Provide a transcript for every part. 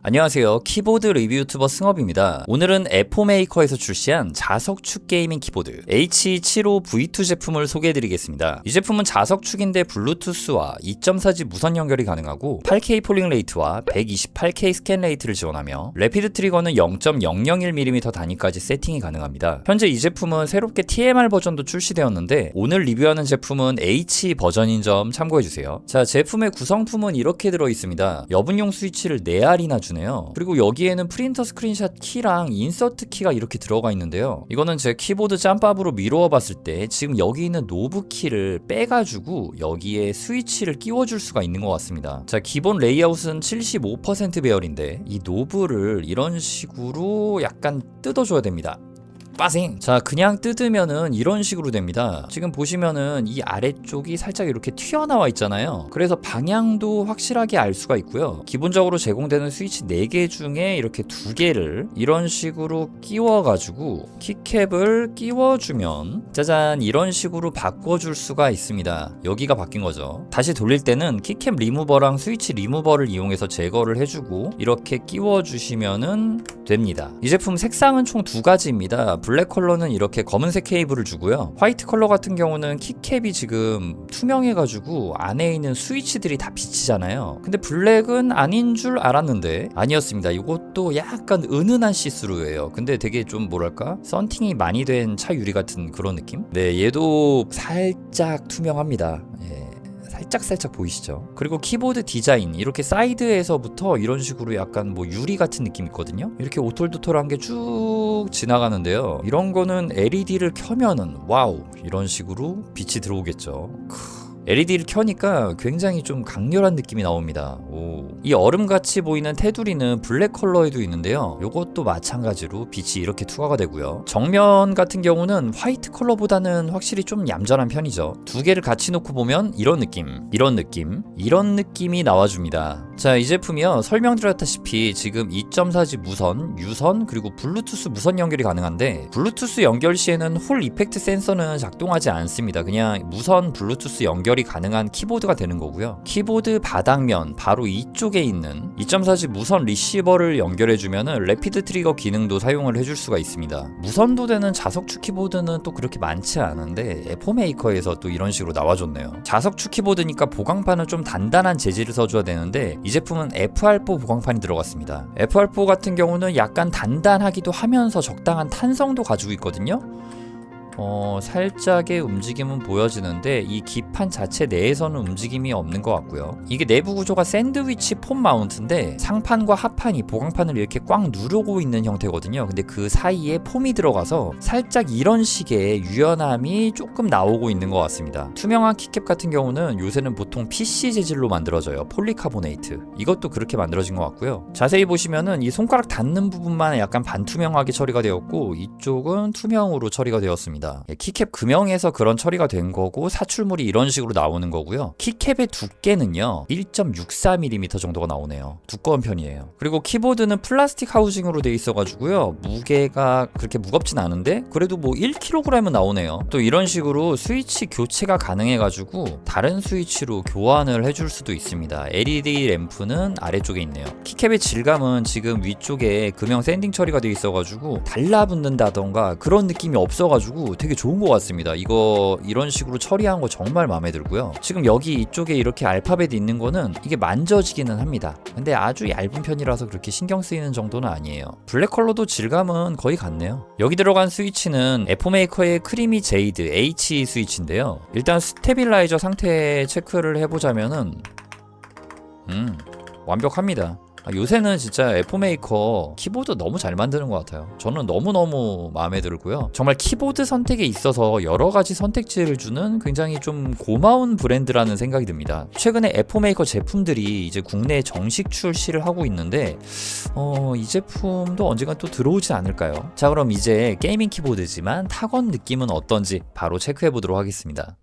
안녕하세요. 키보드 리뷰 유튜버 승업입니다. 오늘은 에포메이커에서 출시한 자석축 게이밍 키보드 H75V2 제품을 소개해드리겠습니다. 이 제품은 자석축인데 블루투스와 2.4G 무선 연결이 가능하고 8K 폴링 레이트와 128K 스캔 레이트를 지원하며 래피드 트리거는 0.001mm 단위까지 세팅이 가능합니다. 현재 이 제품은 새롭게 TMR 버전도 출시되었는데 오늘 리뷰하는 제품은 H 버전인 점 참고해주세요. 자, 제품의 구성품은 이렇게 들어있습니다. 여분용 스위치를 4알이나 주네요. 그리고 여기에는 프린터 스크린샷 키랑 인서트 키가 이렇게 들어가 있는데요. 이거는 제 키보드 짬밥으로 미루어 봤을 때 지금 여기 있는 노브 키를 빼가지고 여기에 스위치를 끼워줄 수가 있는 것 같습니다. 자, 기본 레이아웃은 75% 배열인데 이 노브를 이런 식으로 약간 뜯어줘야 됩니다. 빠생! 자, 그냥 뜯으면은 이런 식으로 됩니다. 지금 보시면은 이 아래쪽이 살짝 이렇게 튀어나와 있잖아요. 그래서 방향도 확실하게 알 수가 있고요. 기본적으로 제공되는 스위치 4개 중에 이렇게 2개를 이런 식으로 끼워가지고 키캡을 끼워주면 짜잔, 이런 식으로 바꿔줄 수가 있습니다. 여기가 바뀐 거죠. 다시 돌릴 때는 키캡 리무버랑 스위치 리무버를 이용해서 제거를 해주고 이렇게 끼워주시면은 됩니다. 이 제품 색상은 총 2가지입니다. 블랙 컬러는 이렇게 검은색 케이블을 주고요. 화이트 컬러 같은 경우는 키캡이 지금 투명해가지고 안에 있는 스위치들이 다 비치잖아요. 근데 블랙은 아닌 줄 알았는데 아니었습니다. 이것도 약간 은은한 시스루예요. 근데 되게 좀 뭐랄까? 썬팅이 많이 된 차 유리 같은 그런 느낌? 네, 얘도 살짝 투명합니다. 예. 살짝 보이시죠? 그리고 키보드 디자인 이렇게 사이드에서부터 이런 식으로 약간 뭐 유리 같은 느낌 있거든요. 이렇게 오톨도톨한 게 쭉 지나가는데요. 이런 거는 LED를 켜면은 와우, 이런 식으로 빛이 들어오겠죠. LED를 켜니까 굉장히 좀 강렬한 느낌이 나옵니다. 이 얼음같이 보이는 테두리는 블랙 컬러에도 있는데요. 이것도 마찬가지로 빛이 이렇게 투과가 되고요. 정면 같은 경우는 화이트 컬러보다는 확실히 좀 얌전한 편이죠. 2개를 같이 놓고 보면 이런 느낌, 이런 느낌이 나와줍니다. 자, 이 제품이요, 설명드렸다시피 지금 2.4G 무선, 유선, 그리고 블루투스 무선 연결이 가능한데 블루투스 연결 시에는 홀 이펙트 센서는 작동하지 않습니다. 그냥 무선 블루투스 연결이 가능한 키보드가 되는 거고요. 키보드 바닥면 바로 이쪽에 있는 2.4G 무선 리시버를 연결해주면은 래피드 트리거 기능도 사용을 해줄 수가 있습니다. 무선도 되는 자석축 키보드는 또 그렇게 많지 않은데 에포메이커에서 또 이런 식으로 나와줬네요. 자석축 키보드니까 보강판은 좀 단단한 재질을 써줘야 되는데 이 제품은 FR4 보강판이 들어갔습니다. FR4 같은 경우는 약간 단단하기도 하면서 적당한 탄성도 가지고 있거든요. 살짝의 움직임은 보여지는데 이 기판 자체 내에서는 움직임이 없는 것 같고요. 이게 내부 구조가 샌드위치 폼 마운트인데 상판과 하판이 보강판을 이렇게 꽉 누르고 있는 형태거든요. 근데 그 사이에 폼이 들어가서 살짝 이런 식의 유연함이 조금 나오고 있는 것 같습니다. 투명한 키캡 같은 경우는 요새는 보통 PC 재질로 만들어져요. 폴리카보네이트. 이것도 그렇게 만들어진 것 같고요. 자세히 보시면은 이 손가락 닿는 부분만 약간 반투명하게 처리가 되었고 이쪽은 투명으로 처리가 되었습니다. 키캡 금형에서 그런 처리가 된 거고 사출물이 이런 식으로 나오는 거고요. 키캡의 두께는요 1.64mm 정도가 나오네요. 두꺼운 편이에요. 그리고 키보드는 플라스틱 하우징으로 되어 있어가지고요, 무게가 그렇게 무겁진 않은데 그래도 뭐 1kg은 나오네요. 또 이런 식으로 스위치 교체가 가능해가지고 다른 스위치로 교환을 해줄 수도 있습니다. LED 램프는 아래쪽에 있네요. 키캡의 질감은 지금 위쪽에 금형 샌딩 처리가 되어 있어가지고 달라붙는다던가 그런 느낌이 없어가지고 되게 좋은 것 같습니다. 이거 이런 식으로 처리한 거 정말 마음에 들고요. 지금 여기 이쪽에 이렇게 알파벳이 있는 거는 이게 만져지기는 합니다. 근데 아주 얇은 편이라서 그렇게 신경 쓰이는 정도는 아니에요. 블랙 컬러도 질감은 거의 같네요. 여기 들어간 스위치는 에포메이커의 크리미 제이드 H 스위치인데요. 일단 스테빌라이저 상태 체크를 해보자면은 완벽합니다. 요새는 진짜 에포메이커 키보드 너무 잘 만드는 것 같아요. 저는 너무너무 마음에 들고요. 정말 키보드 선택에 있어서 여러가지 선택지를 주는 굉장히 좀 고마운 브랜드라는 생각이 듭니다. 최근에 에포메이커 제품들이 이제 국내에 정식 출시를 하고 있는데 이 제품도 언젠가 또 들어오지 않을까요? 자, 그럼 이제 게이밍 키보드지만 타건 느낌은 어떤지 바로 체크해 보도록 하겠습니다.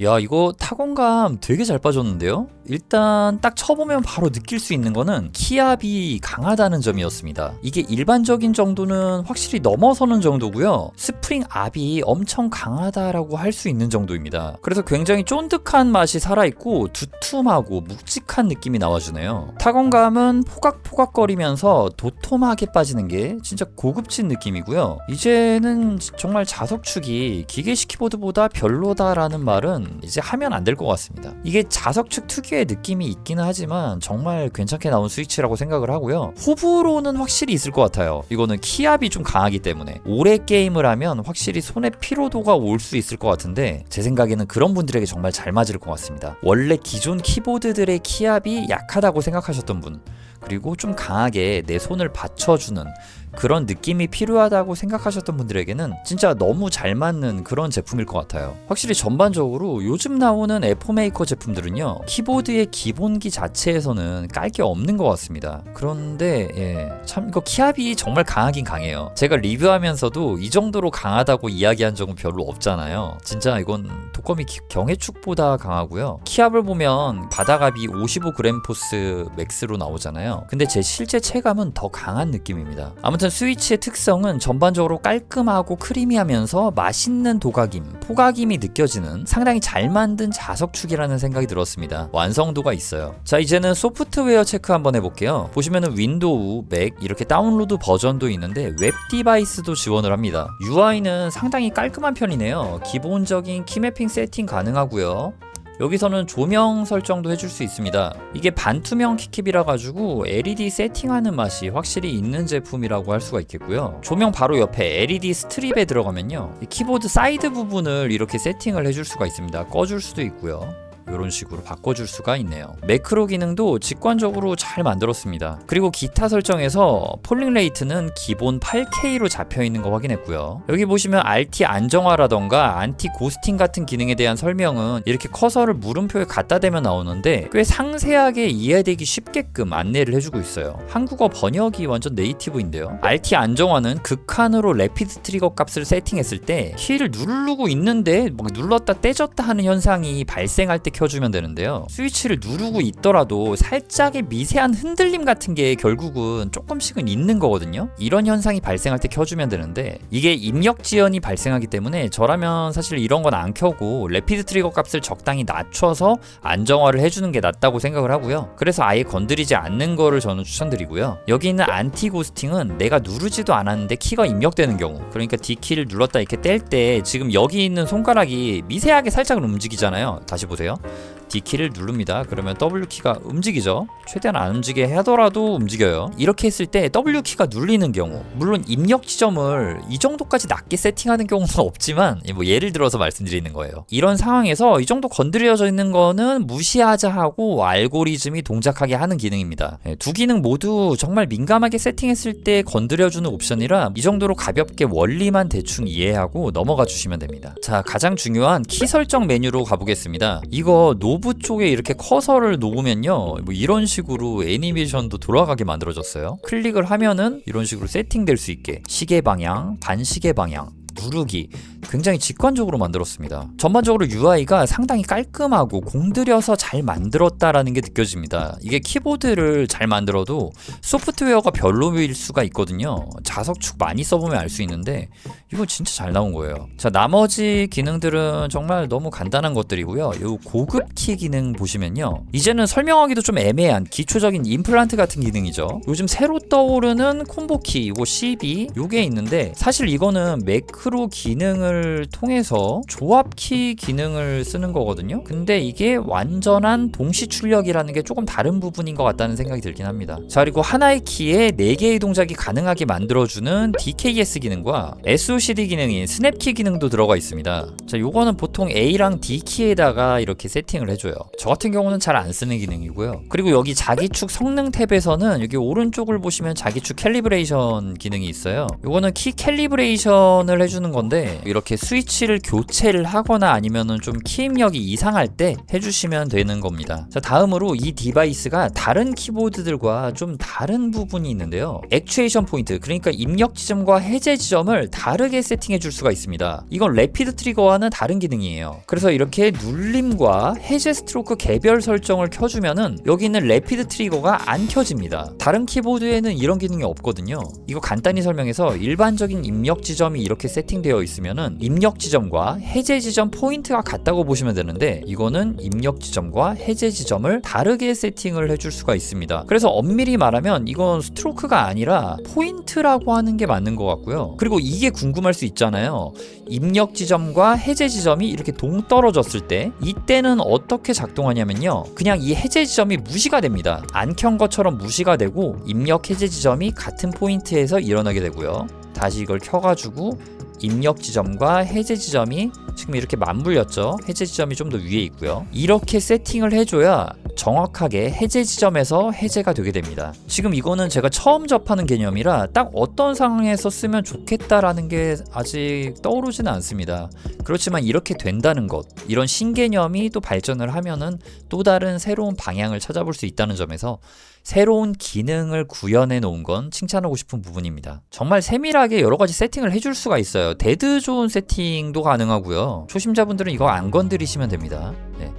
야, 이거 타건감 되게 잘 빠졌는데요? 일단 딱 쳐보면 바로 느낄 수 있는 거는 키압이 강하다는 점이었습니다. 이게 일반적인 정도는 확실히 넘어서는 정도고요. 스프링 압이 엄청 강하다라고 할 수 있는 정도입니다. 그래서 굉장히 쫀득한 맛이 살아있고 두툼하고 묵직한 느낌이 나와주네요. 타건감은 포각포각거리면서 도톰하게 빠지는 게 진짜 고급진 느낌이고요. 이제는 정말 자석축이 기계식 키보드보다 별로다라는 말은 이제 하면 안 될 것 같습니다. 이게 자석축 특유의 느낌이 있기는 하지만 정말 괜찮게 나온 스위치라고 생각을 하고요. 호불호는 확실히 있을 것 같아요. 이거는 키압이 좀 강하기 때문에 오래 게임을 하면 확실히 손의 피로도가 올 수 있을 것 같은데 제 생각에는 그런 분들에게 정말 잘 맞을 것 같습니다. 원래 기존 키보드들의 키압이 약하다고 생각하셨던 분, 그리고 좀 강하게 내 손을 받쳐주는 그런 느낌이 필요하다고 생각하셨던 분들에게는 진짜 너무 잘 맞는 그런 제품일 것 같아요. 확실히 전반적으로 요즘 나오는 애포메이커 제품들은요, 키보드의 기본기 자체에서는 깔 게 없는 것 같습니다. 그런데 참 이거 키압이 정말 강하긴 강해요. 제가 리뷰하면서도 이 정도로 강하다고 이야기한 적은 별로 없잖아요. 진짜 이건 독거미 경해축보다 강하고요. 키압을 보면 바닥압이 55g 포스 맥스로 나오잖아요. 근데 제 실제 체감은 더 강한 느낌입니다. 아무튼 스위치의 특성은 전반적으로 깔끔하고 크리미하면서 맛있는 도각임, 포각임이 느껴지는 상당히 잘 만든 자석축이라는 생각이 들었습니다. 완성도가 있어요. 자, 이제는 소프트웨어 체크 한번 해볼게요. 보시면은 윈도우, 맥 이렇게 다운로드 버전도 있는데 웹 디바이스도 지원을 합니다. UI는 상당히 깔끔한 편이네요. 기본적인 키매핑 세팅 가능하고요. 여기서는 조명 설정도 해줄 수 있습니다. 이게 반투명 키캡이라 가지고 LED 세팅하는 맛이 확실히 있는 제품이라고 할 수가 있겠고요. 조명 바로 옆에 LED 스트립에 들어가면요, 이 키보드 사이드 부분을 이렇게 세팅을 해줄 수가 있습니다. 꺼줄 수도 있고요. 이런 식으로 바꿔줄 수가 있네요. 매크로 기능도 직관적으로 잘 만들었습니다. 그리고 기타 설정에서 폴링 레이트는 기본 8K로 잡혀있는 거 확인했고요. 여기 보시면 RT 안정화라던가 안티 고스팅 같은 기능에 대한 설명은 이렇게 커서를 물음표에 갖다 대면 나오는데 꽤 상세하게 이해되기 쉽게끔 안내를 해주고 있어요. 한국어 번역이 완전 네이티브인데요. RT 안정화는 극한으로 래피드 트리거 값을 세팅했을 때 키를 누르고 있는데 막 눌렀다 떼졌다 하는 현상이 발생할 때 켜주면 되는데요. 스위치를 누르고 있더라도 살짝의 미세한 흔들림 같은 게 결국은 조금씩은 있는 거거든요. 이런 현상이 발생할 때 켜주면 되는데 이게 입력 지연이 발생하기 때문에 저라면 사실 이런 건 안 켜고 래피드 트리거 값을 적당히 낮춰서 안정화를 해주는 게 낫다고 생각을 하고요. 그래서 아예 건드리지 않는 거를 저는 추천드리고요. 여기 있는 안티 고스팅은 내가 누르지도 않았는데 키가 입력되는 경우, 그러니까 D키를 눌렀다 이렇게 뗄 때 지금 여기 있는 손가락이 미세하게 살짝 움직이잖아요. 다시 보세요. D키를 누릅니다. 그러면 W키가 움직이죠. 최대한 안 움직이게 하더라도 움직여요. 이렇게 했을 때 W키가 눌리는 경우, 물론 입력 지점을 이 정도까지 낮게 세팅하는 경우는 없지만 뭐 예를 들어서 말씀드리는 거예요. 이런 상황에서 이 정도 건드려져 있는 거는 무시하자 하고 알고리즘이 동작하게 하는 기능입니다. 두 기능 모두 정말 민감하게 세팅했을 때 건드려주는 옵션이라 이 정도로 가볍게 원리만 대충 이해하고 넘어가 주시면 됩니다. 자, 가장 중요한 키 설정 메뉴로 가보겠습니다. 이거 노브 쪽에 이렇게 커서를 놓으면요, 뭐 이런 식으로 애니메이션도 돌아가게 만들어졌어요. 클릭을 하면은 이런 식으로 세팅될 수 있게 시계 방향, 반시계 방향, 누르기 굉장히 직관적으로 만들었습니다. 전반적으로 UI가 상당히 깔끔하고 공들여서 잘 만들었다라는 게 느껴집니다. 이게 키보드를 잘 만들어도 소프트웨어가 별로일 수가 있거든요. 자석축 많이 써보면 알 수 있는데 이거 진짜 잘 나온 거예요. 자, 나머지 기능들은 정말 너무 간단한 것들이고요. 이 고급 키 기능 보시면요, 이제는 설명하기도 좀 애매한 기초적인 임플란트 같은 기능이죠. 요즘 새로 떠오르는 콤보 키, 이거 CB 요게 있는데 사실 이거는 매크로 기능을 통해서 조합 키 기능을 쓰는 거거든요. 근데 이게 완전한 동시 출력이라는 게 조금 다른 부분인 것 같다는 생각이 들긴 합니다. 자, 그리고 하나의 키에 4개의 동작이 가능하게 만들어주는 DKS 기능과 SOCD 기능인 스냅키 기능도 들어가 있습니다. 자, 요거는 보통 A랑 D 키에다가 이렇게 세팅을 해줘요. 저 같은 경우는 잘 안 쓰는 기능이고요. 그리고 여기 자기축 성능 탭에서는 여기 오른쪽을 보시면 자기축 캘리브레이션 기능이 있어요. 요거는 키 캘리브레이션을 해주는 건데 이렇게 이렇게 스위치를 교체를 하거나 아니면은 좀 키 입력이 이상할 때 해주시면 되는 겁니다. 자, 다음으로 이 디바이스가 다른 키보드들과 좀 다른 부분이 있는데요. 액추에이션 포인트, 그러니까 입력 지점과 해제 지점을 다르게 세팅해 줄 수가 있습니다. 이건 래피드 트리거와는 다른 기능이에요. 그래서 이렇게 눌림과 해제 스트로크 개별 설정을 켜주면은 여기 있는 래피드 트리거가 안 켜집니다. 다른 키보드에는 이런 기능이 없거든요. 이거 간단히 설명해서 일반적인 입력 지점이 이렇게 세팅되어 있으면은 입력 지점과 해제 지점 포인트가 같다고 보시면 되는데, 이거는 입력 지점과 해제 지점을 다르게 세팅을 해줄 수가 있습니다. 그래서 엄밀히 말하면 이건 스트로크가 아니라 포인트라고 하는 게 맞는 것 같고요. 그리고 이게 궁금할 수 있잖아요. 입력 지점과 해제 지점이 이렇게 동떨어졌을 때 이때는 어떻게 작동하냐면요, 그냥 이 해제 지점이 무시가 됩니다. 안 켠 것처럼 무시가 되고 입력 해제 지점이 같은 포인트에서 일어나게 되고요. 다시 이걸 켜가지고 입력 지점과 해제 지점이 지금 이렇게 맞물렸죠. 해제 지점이 좀 더 위에 있고요. 이렇게 세팅을 해줘야 정확하게 해제 지점에서 해제가 되게 됩니다. 지금 이거는 제가 처음 접하는 개념이라 딱 어떤 상황에서 쓰면 좋겠다라는 게 아직 떠오르지는 않습니다. 그렇지만 이렇게 된다는 것, 이런 신개념이 또 발전을 하면은 또 다른 새로운 방향을 찾아볼 수 있다는 점에서 새로운 기능을 구현해 놓은 건 칭찬하고 싶은 부분입니다. 정말 세밀하게 여러 가지 세팅을 해줄 수가 있어요. 데드존 세팅도 가능하고요. 초심자분들은 이거 안 건드리시면 됩니다. 네.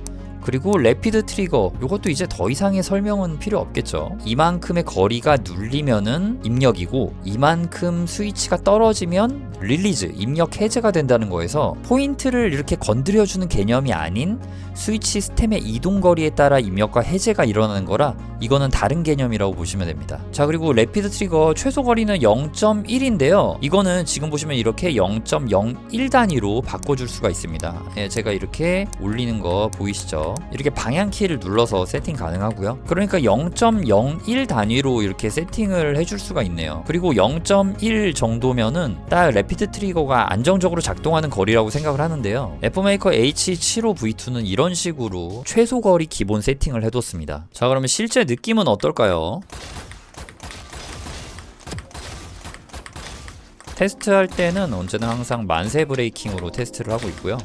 그리고 래피드 트리거, 이것도 이제 더 이상의 설명은 필요 없겠죠. 이만큼의 거리가 눌리면은 입력이고 이만큼 스위치가 떨어지면 릴리즈, 입력 해제가 된다는 거에서 포인트를 이렇게 건드려주는 개념이 아닌 스위치 스템의 이동 거리에 따라 입력과 해제가 일어나는 거라 이거는 다른 개념이라고 보시면 됩니다. 자, 그리고 래피드 트리거 최소 거리는 0.1인데요. 이거는 지금 보시면 이렇게 0.01 단위로 바꿔줄 수가 있습니다. 예, 제가 이렇게 올리는 거 보이시죠? 이렇게 방향키를 눌러서 세팅 가능하고요. 그러니까 0.01 단위로 이렇게 세팅을 해줄 수가 있네요. 그리고 0.1 정도면은 딱 래피드 트리거가 안정적으로 작동하는 거리라고 생각을 하는데요. F메이커 H75V2는 이런 식으로 최소 거리 기본 세팅을 해뒀습니다. 자, 그러면 실제 느낌은 어떨까요? 테스트할 때는 언제나 항상 만세 브레이킹으로 테스트를 하고 있고요.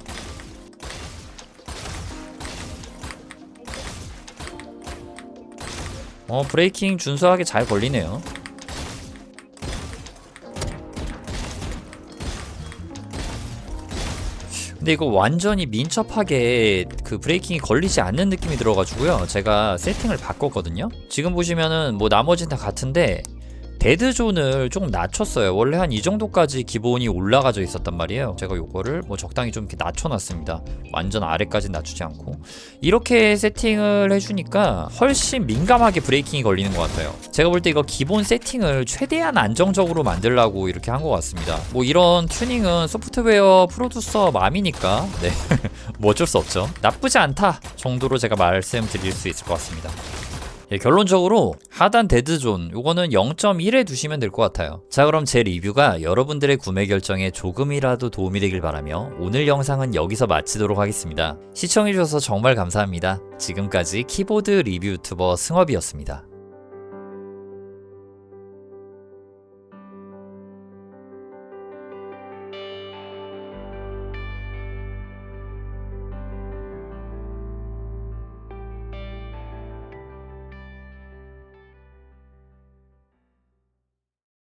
브레이킹 준수하게 잘 걸리네요. 근데 이거 완전히 민첩하게 그 브레이킹이 걸리지 않는 느낌이 들어가지고요. 제가 세팅을 바꿨거든요. 지금 보시면은 뭐 나머지는 다 같은데 데드존을 조금 낮췄어요. 원래 한 이 정도까지 기본이 올라가져 있었단 말이에요. 제가 요거를 뭐 적당히 좀 이렇게 낮춰놨습니다. 완전 아래까지 낮추지 않고. 이렇게 세팅을 해주니까 훨씬 민감하게 브레이킹이 걸리는 것 같아요. 제가 볼 때 이거 기본 세팅을 최대한 안정적으로 만들려고 이렇게 한 것 같습니다. 뭐 이런 튜닝은 소프트웨어 프로듀서 맘이니까 네. 뭐 어쩔 수 없죠. 나쁘지 않다 정도로 제가 말씀드릴 수 있을 것 같습니다. 예, 결론적으로 하단 데드존 요거는 0.1에 두시면 될 것 같아요. 자, 그럼 제 리뷰가 여러분들의 구매 결정에 조금이라도 도움이 되길 바라며 오늘 영상은 여기서 마치도록 하겠습니다. 시청해주셔서 정말 감사합니다. 지금까지 키보드 리뷰 유튜버 승업이었습니다.